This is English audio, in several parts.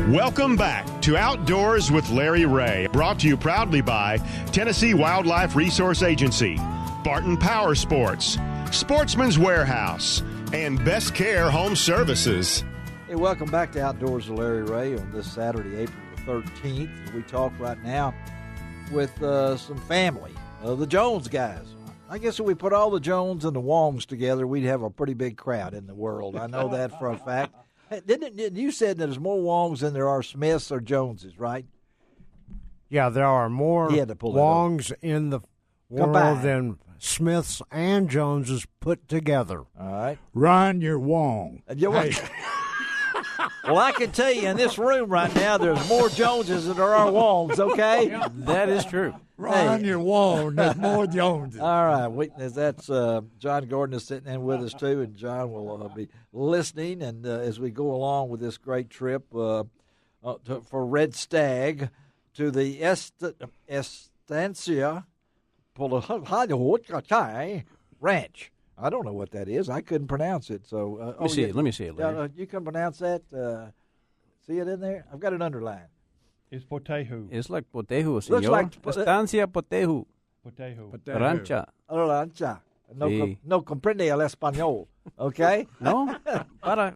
Welcome back to Outdoors with Larry Ray, brought to you proudly by Tennessee Wildlife Resource Agency, Barton Power Sports, Sportsman's Warehouse, and Best Care Home Services. Hey, welcome back to Outdoors with Larry Ray on this Saturday, April the 13th. We talk right now with some family, the Jones guys. I guess if we put all the Jones and the Wongs together, we'd have a pretty big crowd in the world. I know that for a fact. Didn't you said that there's more Wongs than there are Smiths or Joneses, right? Yeah, there are more Wongs in the world than Smiths and Joneses put together. All right. Run your Wong. Hey. Well, I can tell you in this room right now, there's more Joneses than there are Wongs, okay? That is true. Run your Wong. There's more Joneses. All right. That's John Gordon is sitting in with us, too, and John will be listening. And as we go along with this great trip for Red Stag to the Estancia Ranch. I don't know what that is. I couldn't pronounce it. So let me see it, Larry. You can pronounce that. See it in there? I've got it underlined. It's Potejo. It's like Potejo, señor. Looks like Estancia Potejo. Potejo. Rancha. Rancha. No, Sí. no comprende el español. Okay? No? Para.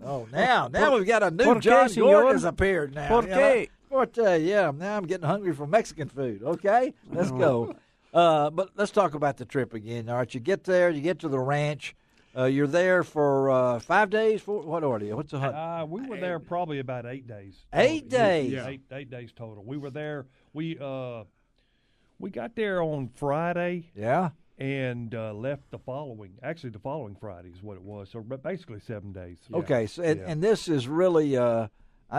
Oh, now we've got a new John Gordon has appeared now. ¿Por qué? Yeah, now I'm getting hungry for Mexican food. Okay? Let's go. But let's talk about the trip again. All right, you get there, you get to the ranch. You're there for 5 days. What order? What's the hunt? We were there probably about 8 days. 8 days. Yeah, 8 days total. We were there. We got there on Friday. Yeah. And left the following Friday is what it was. So basically 7 days. Yeah. Okay, so and this is really. I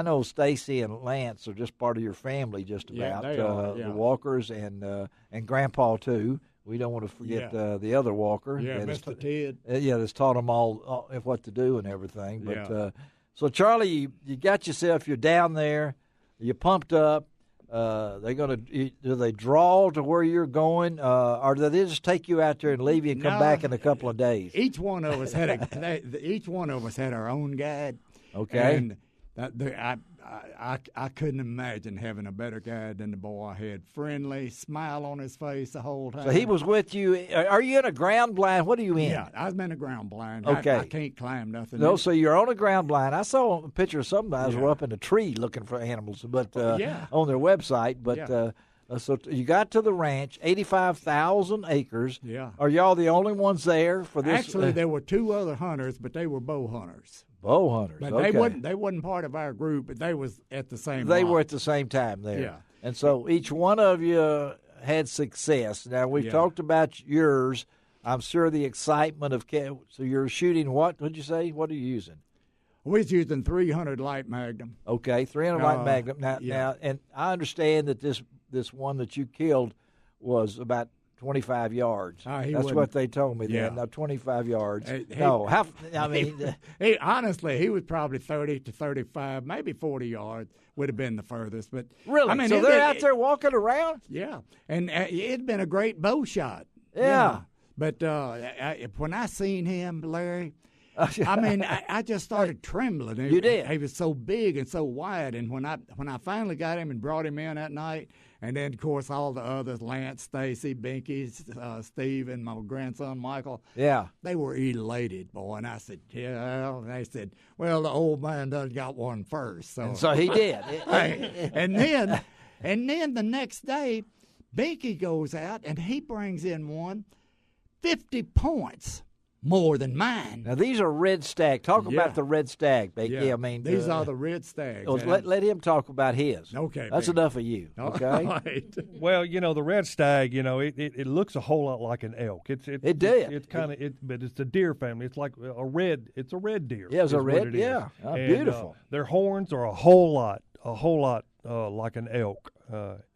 know Stacy and Lance are just part of your family, just about. Yeah, they are, the Walkers and Grandpa too. We don't want to forget the other Walker. Yeah, Mr. Ted. That's taught them all what to do and everything. But so Charlie, you got yourself. You're down there. You're pumped up. Do they draw to where you're going, or do they just take you out there and leave you and come back in a couple of days? Each one of us had our own guide. Okay. And I couldn't imagine having a better guide than the boy I had. Friendly, smile on his face the whole time. So he was with you. Are you in a ground blind? What are you in? Yeah, I was in a ground blind. Okay. I can't climb nothing. No, so you're on a ground blind. I saw a picture of some guys were up in a tree looking for animals, but on their website. But so you got to the ranch, 85,000 acres. Yeah. Are y'all the only ones there for this? Actually, there were two other hunters, but they were bow hunters. Bow hunters. But okay. they wasn't part of our group, but they was at the same They lot. were at the same time there. Yeah. And so each one of you had success. Now, we've talked about yours. I'm sure the excitement of so you're shooting what? What'd you say? What are you using? We was using 300 light Magnum. Okay, 300 light Magnum. Now, and I understand that this one that you killed was about 25 yards. That's what they told me then. Now, 25 yards. Honestly, he was probably 30 to 35, maybe 40 yards would have been the furthest. But really? I mean, so they're out there walking around? Yeah. And it'd been a great bow shot. Yeah. But when I seen him, Larry, I mean, I just started trembling. You did? He was so big and so wide. And when I finally got him and brought him in that night, and then, of course, all the others, Lance, Stacy, Binky, Steve, and my grandson, Michael. Yeah. They were elated, boy. And I said, yeah. And they said, well, the old man done got one first. So he did. and then the next day, Binky goes out, and he brings in one 50 points. More than mine. Now, these are red stag. Talk about the red stag, Binky. Yeah. I mean, these are the red stags. Let him talk about his. Okay. That's enough of you, okay? Right. Well, the red stag, it looks a whole lot like an elk. It did. It's kind of but it's a deer family. It's like a red. It's a red deer. Yeah, it's a red. Yeah, beautiful. Their horns are a whole lot like an elk,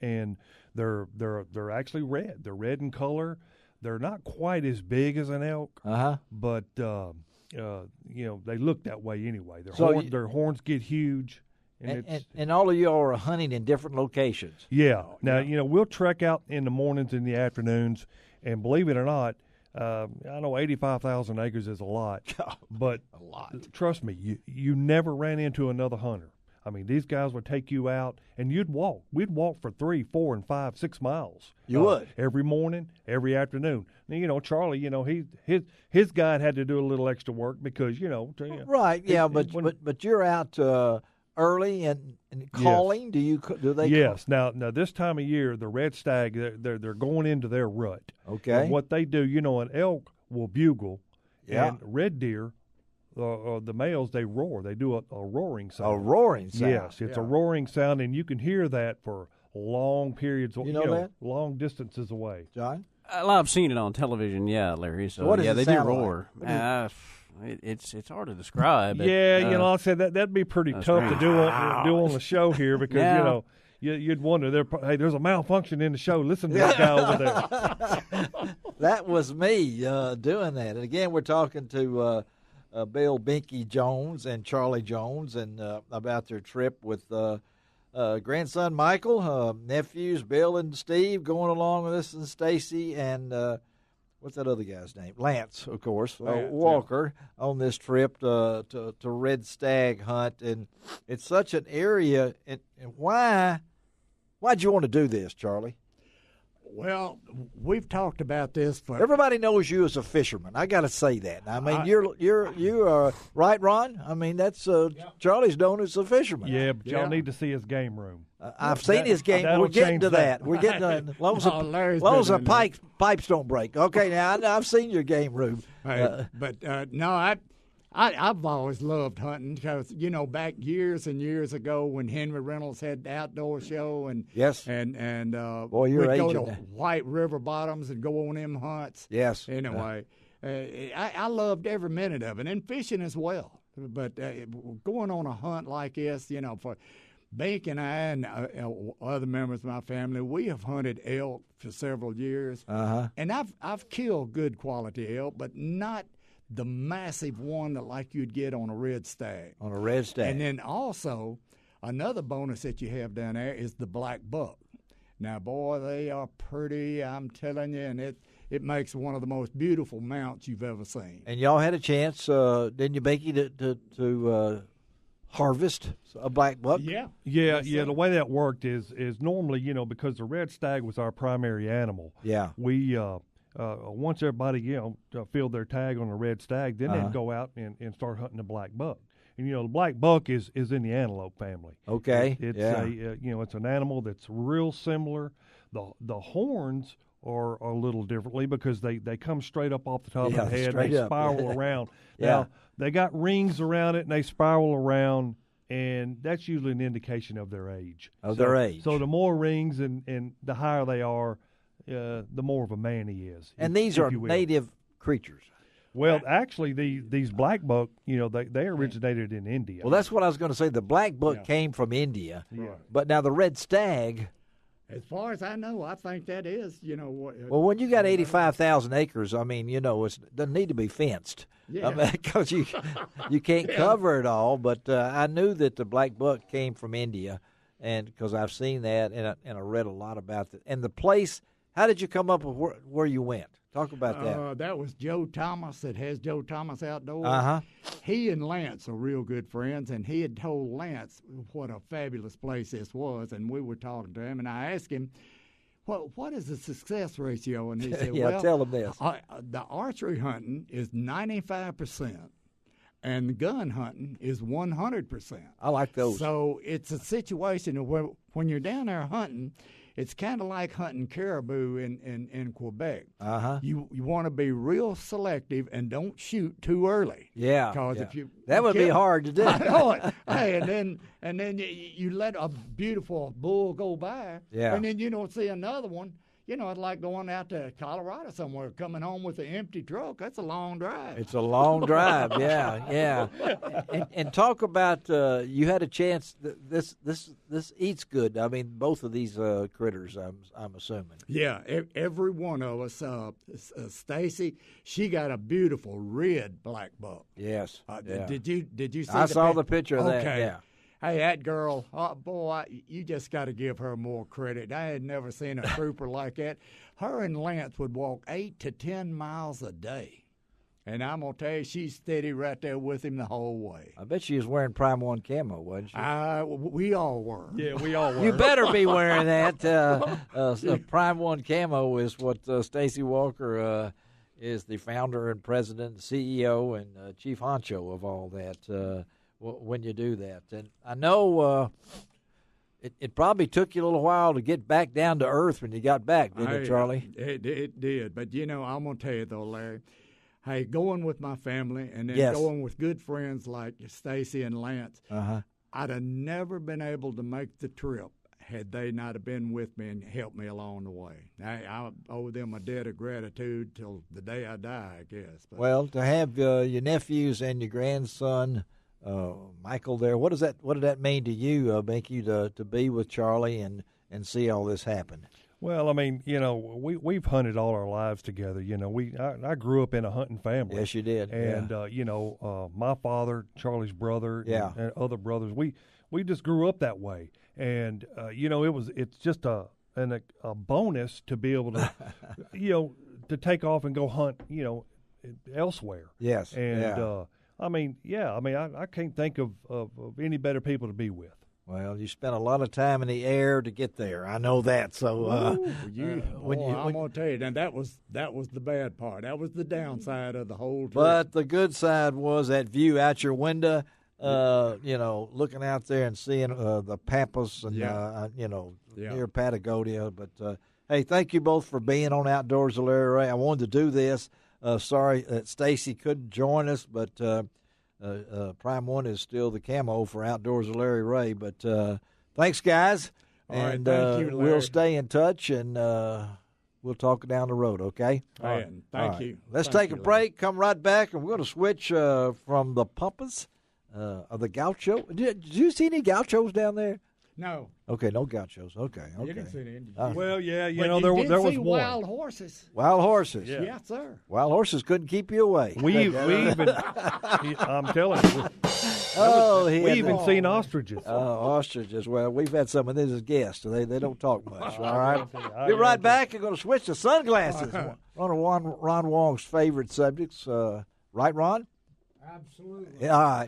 and they're actually red. They're red in color. They're not quite as big as an elk, but they look that way anyway. Their horns get huge, and all of you are hunting in different locations. Yeah. Now we'll trek out in the mornings and the afternoons, and believe it or not, I know 85,000 acres is a lot, but a lot. Trust me, you never ran into another hunter. I mean, these guys would take you out, and you'd walk. We'd walk for 3, 4, and 5, 6 miles. You would every morning, every afternoon. Now, Charley, his guide had to do a little extra work because right, yeah, but you're out early and calling. Yes. Do they? Yes. Now this time of year, the red stag they're going into their rut. Okay. And what they do, an elk will bugle, yeah. and red deer. The males, they roar. They do a roaring sound. A roaring sound. Yes, it's a roaring sound, and you can hear that for long periods. You know that? Long distances away. John? I've seen it on television, yeah, Larry. So what does they it do sound roar. Like? It's hard to describe. Yeah, I said that'd be pretty tough to do on the show here because you'd wonder there's a malfunction in the show. Listen to that guy over there. That was me doing that. And again, we're talking to Bill Binky Jones and Charley Jones and about their trip with grandson Michael, nephews Bill and Steve going along with us, and Stacy and what's that other guy's name? Lance, of course, Walker, on this trip to red stag hunt. And it's such an area. And why'd you want to do this, Charley? Well, we've talked about this for everybody knows you as a fisherman. I got to say that. I mean, you are right, Ron. I mean, that's Charley's known as a fisherman. Yeah, but y'all need to see his game room. I've seen his game. We're getting to that. We're getting to that. As long as the pipes don't break. Okay, now I've seen your game room. I've always loved hunting because, back years and years ago when Henry Reynolds had the outdoor show and boy, you're we'd go to aging. White River Bottoms and go on them hunts. Yes. Anyway, I loved every minute of it, and fishing as well. But going on a hunt like this, for Binky and I and other members of my family, we have hunted elk for several years. And I've killed good quality elk, but not the massive one that like you'd get on a red stag. On a red stag. And then also, another bonus that you have down there is the black buck. Now, boy, they are pretty, I'm telling you, and it makes one of the most beautiful mounts you've ever seen. And y'all had a chance, didn't you, Binky, to harvest a black buck? Yeah. The way that worked is normally, because the red stag was our primary animal. Yeah. We once everybody filled their tag on the red stag, then they'd go out and start hunting the black buck. And the black buck is in the antelope family. Okay. It's it's an animal that's real similar. The horns are a little differently because they come straight up off the top of the head. They spiral around. Now they got rings around it and they spiral around, and that's usually an indication of their age. So the more rings and the higher they are, the more of a man he is. And these are native creatures. Well, actually, these black buck, they originated in India. Well, that's what I was going to say. The black buck came from India. Right. But now the red stag. As far as I know, I think that is, well, when you got 85,000 acres, I mean, it doesn't need to be fenced. Yeah. Because you can't cover it all. But I knew that the black buck came from India, and because I've seen that and I read a lot about it. And the place, how did you come up with where you went? Talk about that. That was Joe Thomas that has Joe Thomas Outdoors. Uh-huh. He and Lance are real good friends, and he had told Lance what a fabulous place this was, and we were talking to him, and I asked him, what is the success ratio? And he said, tell him this. The archery hunting is 95%. And gun hunting is 100%. I like those. So it's a situation where when you're down there hunting, it's kind of like hunting caribou in Quebec. Uh-huh. You want to be real selective and don't shoot too early. Yeah. Because if you would be hard to do. I know it. Hey, and then you let a beautiful bull go by. Yeah. And then you don't see another one. It's like going out to Colorado somewhere, coming home with an empty truck. That's a long drive. It's a long drive, yeah. And talk about you had a chance. This eats good. I mean, both of these critters. I'm assuming. Yeah, every one of us. Stacy, she got a beautiful red black buck. Yes. Did you see? I saw the picture of that. Okay. Yeah. Hey, that girl, boy, you just got to give her more credit. I had never seen a trooper like that. Her and Lance would walk 8 to 10 miles a day. And I'm going to tell you, she's steady right there with him the whole way. I bet she was wearing Prime 1 camo, wasn't she? We all were. Yeah, we all were. You better be wearing that. Prime 1 camo is what Stacy Walker is the founder and president, CEO, and chief honcho of all that when you do that. And I know it probably took you a little while to get back down to earth when you got back, didn't it, Charlie? It did. But, I'm going to tell you, though, Larry, hey, going with my family and then going with good friends like Stacy and Lance, I'd have never been able to make the trip had they not have been with me and helped me along the way. I owe them a debt of gratitude till the day I die, I guess. But, well, to have your nephews and your grandson, Michael, there, what did that mean to you, Binky, to be with Charlie and see all this happen? Well, I mean, we've hunted all our lives together. I grew up in a hunting family. Yes, you did. And my father, Charlie's brother, and other brothers, we just grew up that way. And it's just a bonus to be able to, to take off and go hunt, elsewhere. Yes. And I can't think of any better people to be with. Well, you spent a lot of time in the air to get there. I know that. So, I'm gonna tell you, and that was the bad part. That was the downside of the whole trip. But the good side was that view out your window. Looking out there and seeing the Pampas and near Patagonia. But hey, thank you both for being on Outdoors with Larry Ray. I wanted to do this. Sorry that Stacy couldn't join us, but. Prime 1 is still the camo for Outdoors with Larry Ray. But thanks, guys. All and right, thank you, Larry. We'll stay in touch, and we'll talk down the road, okay? All right. Thank you. Let's take a break, come right back, and we're going to switch from the Pampas of the Gaucho. Did you see any Gauchos down there? No. Okay, no Gauchos. Okay. You didn't see any. Well, yeah, there was one. Wild horses. Wild horses. Yeah. Yes, sir. Wild horses couldn't keep you away. We even, I'm telling you. We even seen ostriches. Ostriches. Well, we've had some of these as guests. They don't talk much. All right. Be right back. We're going to switch to sunglasses. One of Ron Wong's favorite subjects. Right, Ron? Absolutely. Yeah, all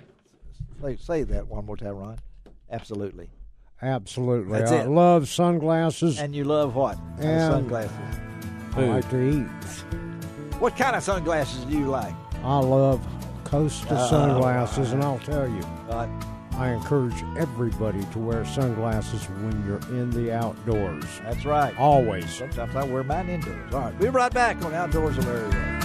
right. Say that one more time, Ron. Absolutely. Absolutely. That's I it. love sunglasses. And you love what? Sunglasses. I like to eat. What kind of sunglasses do you like? I love Costa sunglasses, and I'll tell you, I encourage everybody to wear sunglasses when you're in the outdoors. That's right. Always. Sometimes I wear mine indoors. All right. We'll be right back on Outdoors with Larry Ray.